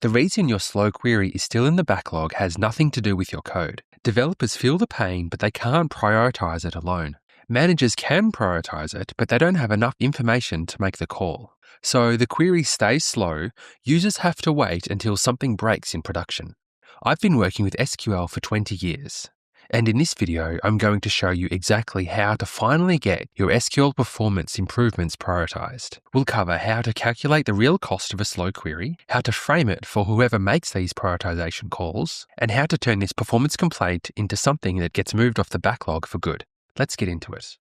The reason your slow query is still in the backlog has nothing to do with your code. Developers feel the pain, but they can't prioritize it alone. Managers can prioritize it, but they don't have enough information to make the call. So the query stays slow, users have to wait until something breaks in production. I've been working with SQL for 20 years. And in this video, I'm going to show you exactly how to finally get your SQL performance improvements prioritized. We'll cover how to calculate the real cost of a slow query, how to frame it for whoever makes these prioritization calls, and how to turn this performance complaint into something that gets moved off the backlog for good. Let's get into it.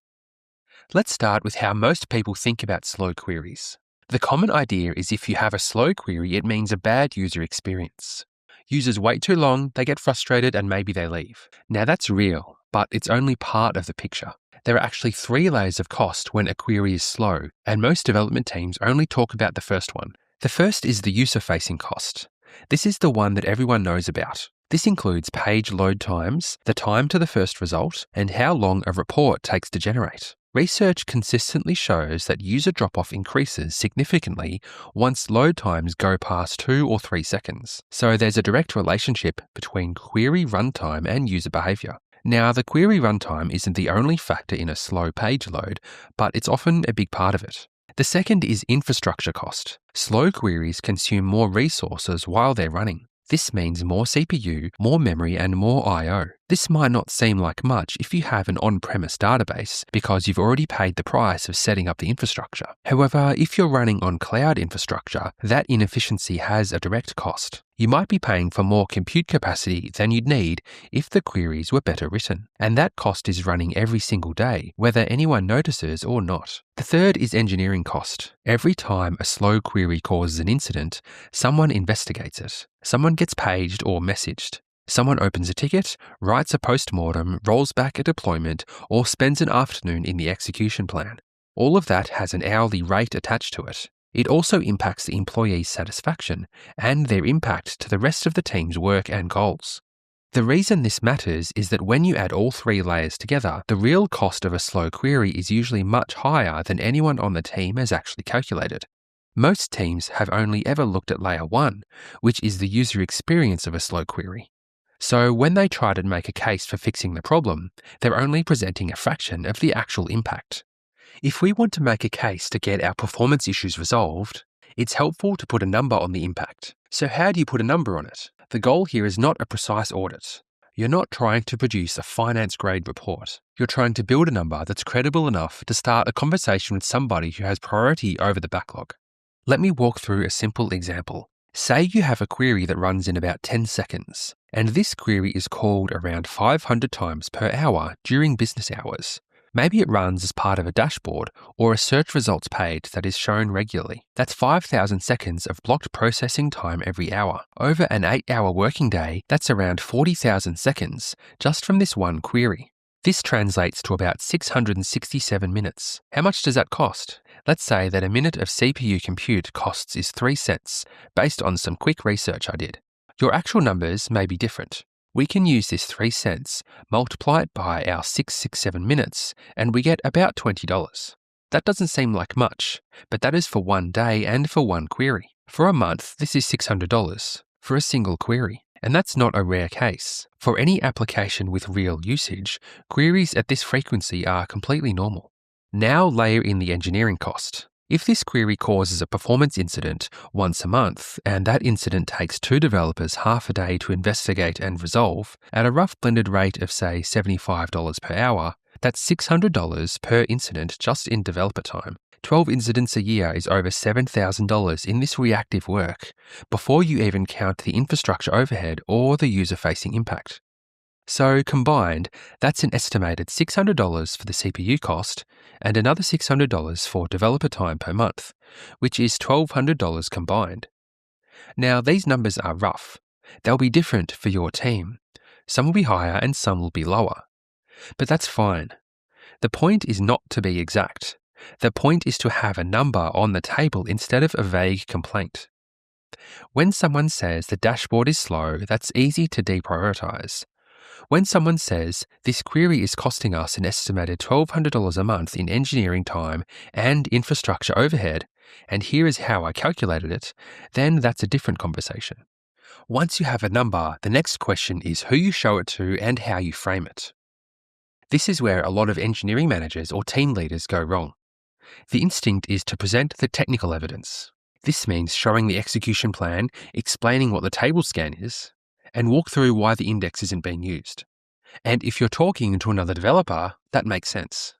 Let's start with how most people think about slow queries. The common idea is if you have a slow query, it means a bad user experience. Users wait too long, they get frustrated, and maybe they leave. Now that's real, but it's only part of the picture. There are actually 3 layers of cost when a query is slow, and most development teams only talk about the first one. The first is the user-facing cost. This is the one that everyone knows about. This includes page load times, the time to the first result, and how long a report takes to generate. Research consistently shows that user drop-off increases significantly once load times go past 2 or 3 seconds. So there's a direct relationship between query runtime and user behavior. Now, the query runtime isn't the only factor in a slow page load, but it's often a big part of it. The second is infrastructure cost. Slow queries consume more resources while they're running. This means more CPU, more memory, and more I/O. This might not seem like much if you have an on-premise database because you've already paid the price of setting up the infrastructure. However, if you're running on cloud infrastructure, that inefficiency has a direct cost. You might be paying for more compute capacity than you'd need if the queries were better written. And that cost is running every single day, whether anyone notices or not. The third is engineering cost. Every time a slow query causes an incident, someone investigates it. Someone gets paged or messaged. Someone opens a ticket, writes a postmortem, rolls back a deployment, or spends an afternoon in the execution plan. All of that has an hourly rate attached to it. It also impacts the employee's satisfaction and their impact to the rest of the team's work and goals. The reason this matters is that when you add all 3 layers together, the real cost of a slow query is usually much higher than anyone on the team has actually calculated. Most teams have only ever looked at layer 1, which is the user experience of a slow query. So when they try to make a case for fixing the problem, they're only presenting a fraction of the actual impact. If we want to make a case to get our performance issues resolved, it's helpful to put a number on the impact. So how do you put a number on it? The goal here is not a precise audit. You're not trying to produce a finance-grade report. You're trying to build a number that's credible enough to start a conversation with somebody who has priority over the backlog. Let me walk through a simple example. Say you have a query that runs in about 10 seconds, and this query is called around 500 times per hour during business hours. Maybe it runs as part of a dashboard or a search results page that is shown regularly. That's 5,000 seconds of blocked processing time every hour. Over an 8-hour working day, that's around 40,000 seconds just from this one query. This translates to about 667 minutes. How much does that cost? Let's say that a minute of CPU compute costs is 3 cents, based on some quick research I did. Your actual numbers may be different. We can use this 3 cents, multiply it by our 667 minutes, and we get about $20. That doesn't seem like much, but that is for one day and for one query. For a month, this is $600 for a single query. And that's not a rare case. For any application with real usage, queries at this frequency are completely normal. Now layer in the engineering cost. If this query causes a performance incident once a month, and that incident takes 2 developers half a day to investigate and resolve, at a rough blended rate of say $75 per hour, that's $600 per incident just in developer time. 12 incidents a year is over $7,000 in this reactive work, before you even count the infrastructure overhead or the user-facing impact. So combined, that's an estimated $600 for the CPU cost and another $600 for developer time per month, which is $1,200 combined. Now, these numbers are rough. They'll be different for your team. Some will be higher and some will be lower. But that's fine. The point is not to be exact. The point is to have a number on the table instead of a vague complaint. When someone says the dashboard is slow, that's easy to deprioritize. When someone says this query is costing us an estimated $1,200 a month in engineering time and infrastructure overhead, and here is how I calculated it, then that's a different conversation. Once you have a number, the next question is who you show it to and how you frame it. This is where a lot of engineering managers or team leaders go wrong. The instinct is to present the technical evidence. This means showing the execution plan, explaining what the table scan is, and walk through why the index isn't being used. And if you're talking to another developer, that makes sense.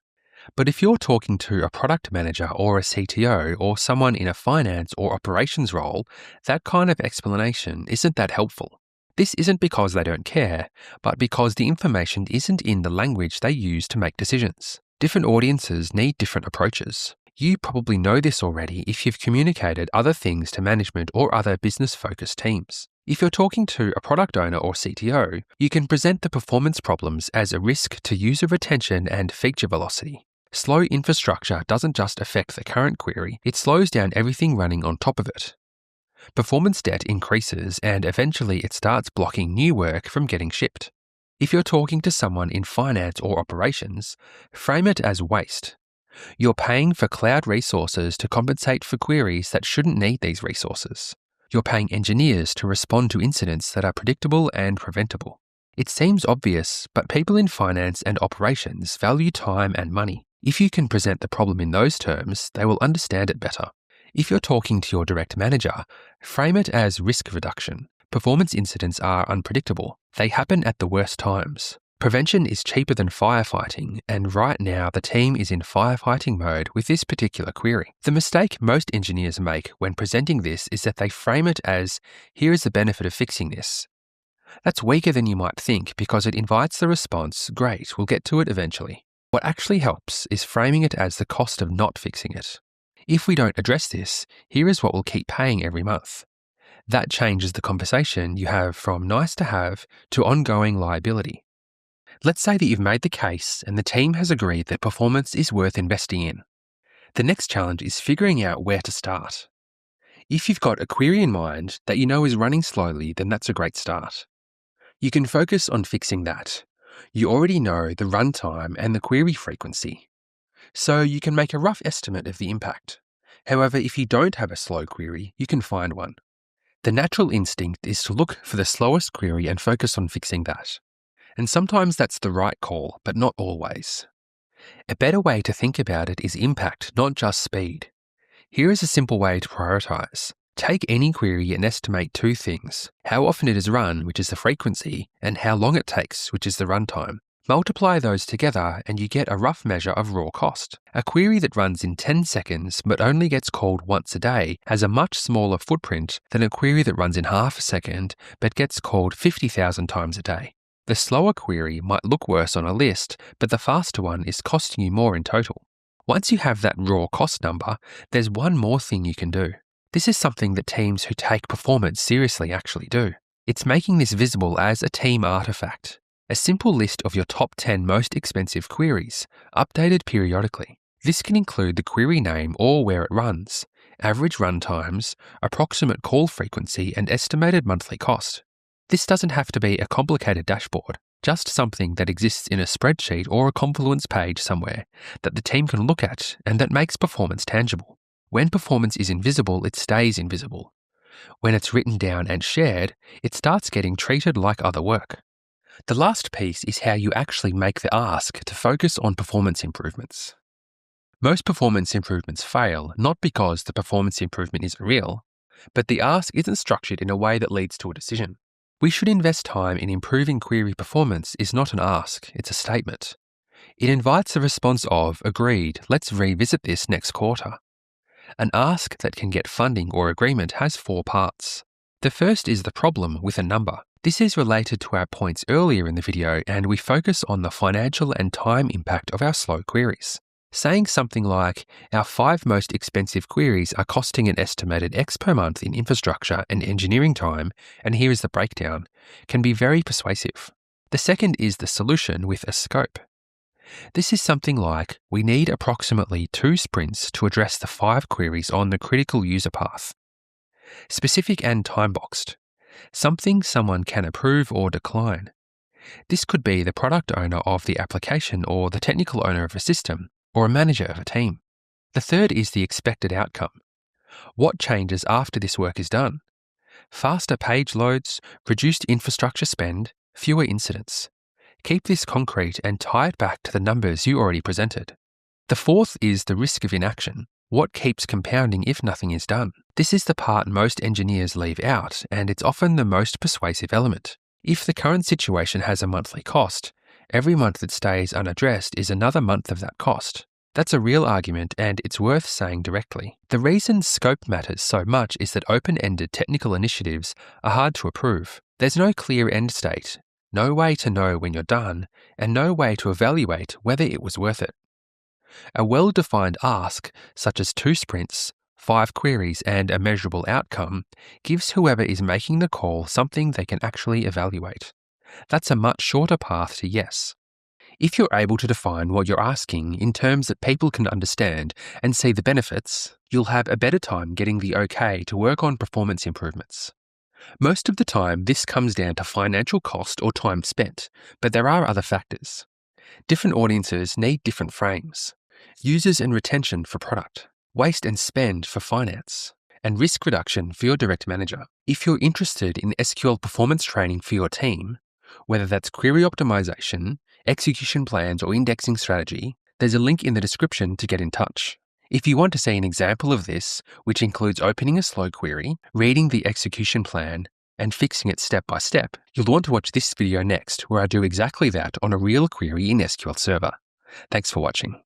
But if you're talking to a product manager or a CTO or someone in a finance or operations role, that kind of explanation isn't that helpful. This isn't because they don't care, but because the information isn't in the language they use to make decisions. Different audiences need different approaches. You probably know this already if you've communicated other things to management or other business-focused teams. If you're talking to a product owner or CTO, you can present the performance problems as a risk to user retention and feature velocity. Slow infrastructure doesn't just affect the current query, it slows down everything running on top of it. Performance debt increases and eventually it starts blocking new work from getting shipped. If you're talking to someone in finance or operations, frame it as waste. You're paying for cloud resources to compensate for queries that shouldn't need these resources. You're paying engineers to respond to incidents that are predictable and preventable. It seems obvious, but people in finance and operations value time and money. If you can present the problem in those terms, they will understand it better. If you're talking to your direct manager, frame it as risk reduction. Performance incidents are unpredictable. They happen at the worst times. Prevention is cheaper than firefighting, and right now the team is in firefighting mode with this particular query. The mistake most engineers make when presenting this is that they frame it as, here is the benefit of fixing this. That's weaker than you might think because it invites the response, great, we'll get to it eventually. What actually helps is framing it as the cost of not fixing it. If we don't address this, here is what we'll keep paying every month. That changes the conversation you have from nice to have to ongoing liability. Let's say that you've made the case and the team has agreed that performance is worth investing in. The next challenge is figuring out where to start. If you've got a query in mind that you know is running slowly, then that's a great start. You can focus on fixing that. You already know the runtime and the query frequency, so you can make a rough estimate of the impact. However, if you don't have a slow query, you can find one. The natural instinct is to look for the slowest query and focus on fixing that. And sometimes that's the right call, but not always. A better way to think about it is impact, not just speed. Here is a simple way to prioritize. Take any query and estimate two things: how often it is run, which is the frequency, and how long it takes, which is the runtime. Multiply those together and you get a rough measure of raw cost. A query that runs in 10 seconds but only gets called once a day has a much smaller footprint than a query that runs in half a second but gets called 50,000 times a day. The slower query might look worse on a list, but the faster one is costing you more in total. Once you have that raw cost number, there's one more thing you can do. This is something that teams who take performance seriously actually do. It's making this visible as a team artifact. A simple list of your top 10 most expensive queries, updated periodically. This can include the query name or where it runs, average run times, approximate call frequency, and estimated monthly cost. This doesn't have to be a complicated dashboard, just something that exists in a spreadsheet or a Confluence page somewhere that the team can look at and that makes performance tangible. When performance is invisible, it stays invisible. When it's written down and shared, it starts getting treated like other work. The last piece is how you actually make the ask to focus on performance improvements. Most performance improvements fail not because the performance improvement isn't real, but the ask isn't structured in a way that leads to a decision. We should invest time in improving query performance is not an ask, it's a statement. It invites a response of, agreed, let's revisit this next quarter. An ask that can get funding or agreement has 4 parts. The first is the problem with a number. This is related to our points earlier in the video, and we focus on the financial and time impact of our slow queries. Saying something like, our 5 most expensive queries are costing an estimated X per month in infrastructure and engineering time, and here is the breakdown, can be very persuasive. The second is the solution with a scope. This is something like, we need approximately 2 sprints to address the 5 queries on the critical user path. Specific and time-boxed. Something someone can approve or decline. This could be the product owner of the application or the technical owner of a system, or a manager of a team. The third is the expected outcome. What changes after this work is done? Faster page loads, reduced infrastructure spend, fewer incidents. Keep this concrete and tie it back to the numbers you already presented. The fourth is the risk of inaction. What keeps compounding if nothing is done? This is the part most engineers leave out, and it's often the most persuasive element. If the current situation has a monthly cost, every month that stays unaddressed is another month of that cost. That's a real argument, and it's worth saying directly. The reason scope matters so much is that open-ended technical initiatives are hard to approve. There's no clear end state, no way to know when you're done, and no way to evaluate whether it was worth it. A well-defined ask, such as 2 sprints, 5 queries, and a measurable outcome, gives whoever is making the call something they can actually evaluate. That's a much shorter path to yes. If you're able to define what you're asking in terms that people can understand and see the benefits, you'll have a better time getting the okay to work on performance improvements. Most of the time, this comes down to financial cost or time spent, but there are other factors. Different audiences need different frames. Users and retention for product, waste and spend for finance, and risk reduction for your direct manager. If you're interested in SQL performance training for your team, whether that's query optimization, execution plans, or indexing strategy, there's a link in the description to get in touch. If you want to see an example of this, which includes opening a slow query, reading the execution plan, and fixing it step by step, you'll want to watch this video next, where I do exactly that on a real query in SQL Server. Thanks for watching.